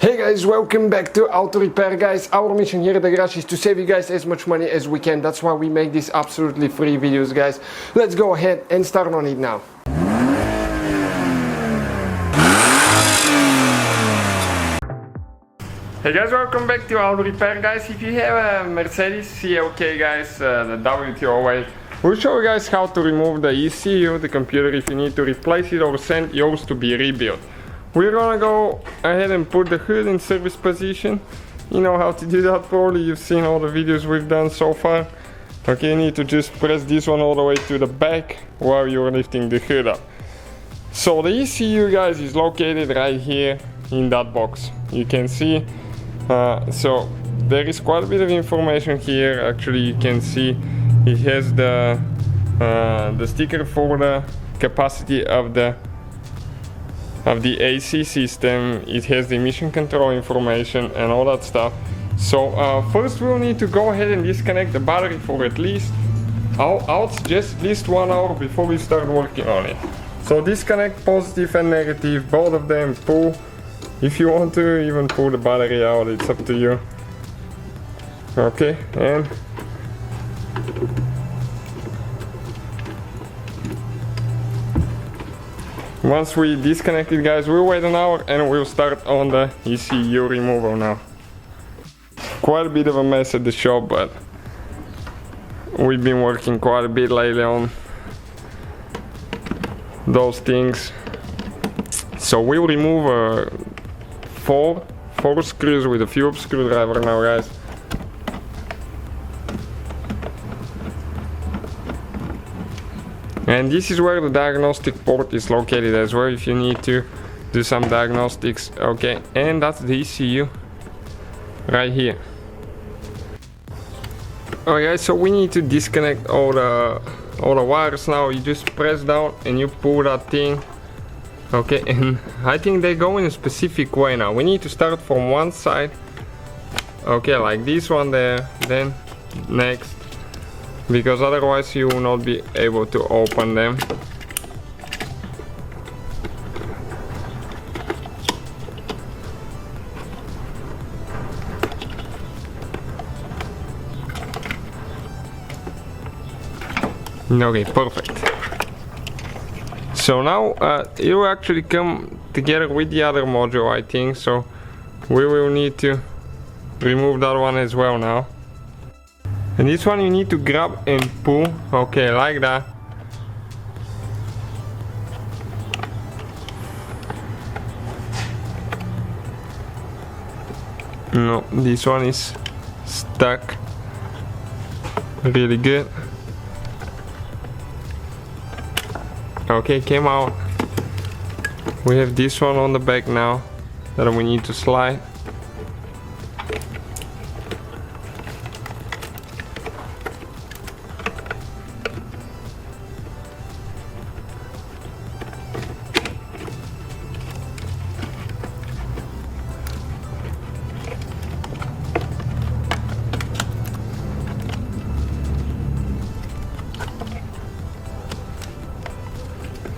Hey guys, welcome back to Auto Repair guys. Our mission here at the garage is to save you guys as much money as we can. That's why we make these absolutely free videos guys. Let's go ahead and start on it now. Hey guys, welcome back to Auto Repair guys. If you have a Mercedes CLK guys, the W208, we'll show you guys how to remove the ECU, the computer, if you need to replace it or send yours to be rebuilt. We're gonna go ahead and put the hood in service position. You know how to do that probably, you've seen all the videos we've done so far. Okay, you need to just press this one all the way to the back while you're lifting the hood up. So the ECU guys is located right here in that box. You can see, so there is quite a bit of information here. Actually you can see it has the sticker for the capacity of the AC system. It has the emission control information and all that stuff. So first we'll need to go ahead and disconnect the battery for at least just at least 1 hour before we start working on it. So disconnect positive and negative, both of them. Pull, if you want to even pull the battery out, it's up to you. Okay, and once we disconnect it guys, we'll wait an hour and we'll start on the ECU removal now. Quite a bit of a mess at the shop, but we've been working quite a bit lately on those things. So we'll remove four screws with a Phillips screwdriver now guys. And this is where the diagnostic port is located as well, if you need to do some diagnostics. Okay, and that's the ECU right here. Okay, so we need to disconnect all the wires now. You just press down and you pull that thing. Okay, and I think they go in a specific way now. We need to start from one side. Okay, like this one there, then next, because otherwise you will not be able to open them. Okay, perfect. So now it will actually come together with the other module, I think, so we will need to remove that one as well now. And this one you need to grab and pull, okay, like that. No, this one is stuck. Really good. Okay, came out. We have this one on the back now that we need to slide.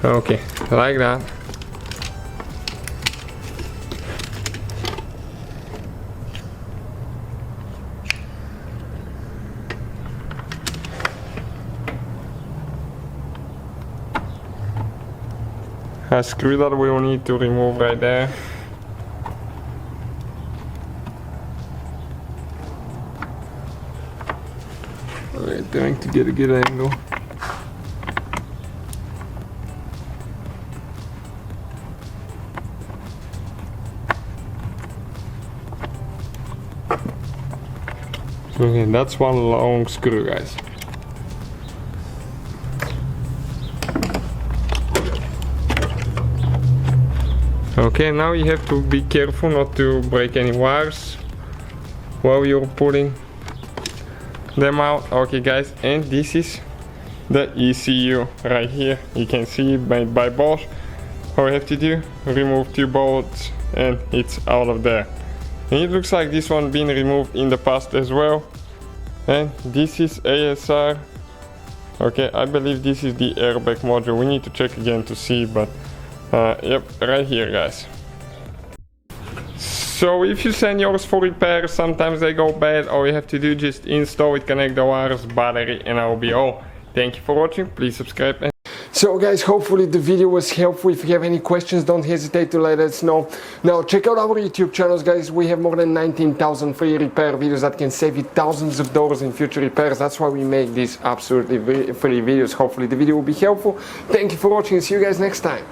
Okay, like that. A screw that we will need to remove right there. We're trying to get a good angle. Okay, that's one long screw guys. Okay, now you have to be careful not to break any wires while you're pulling them out. Okay guys, and this is the ECU right here. You can see it made by Bosch. All we have to do, remove 2 bolts and it's out of there. And it looks like this one been removed in the past as well. And this is ASR. Okay, I believe this is the airbag module. We need to check again to see, but yep, right here guys. So if you send yours for repair, sometimes they go bad, all you have to do is just install it, connect the wires, battery, and that will be all. Thank you for watching, please subscribe. So guys, hopefully the video was helpful. If you have any questions, don't hesitate to let us know. Now check out our YouTube channels, guys. We have more than 19,000 free repair videos that can save you thousands of dollars in future repairs. That's why we make these absolutely free videos. Hopefully the video will be helpful. Thank you for watching, see you guys next time.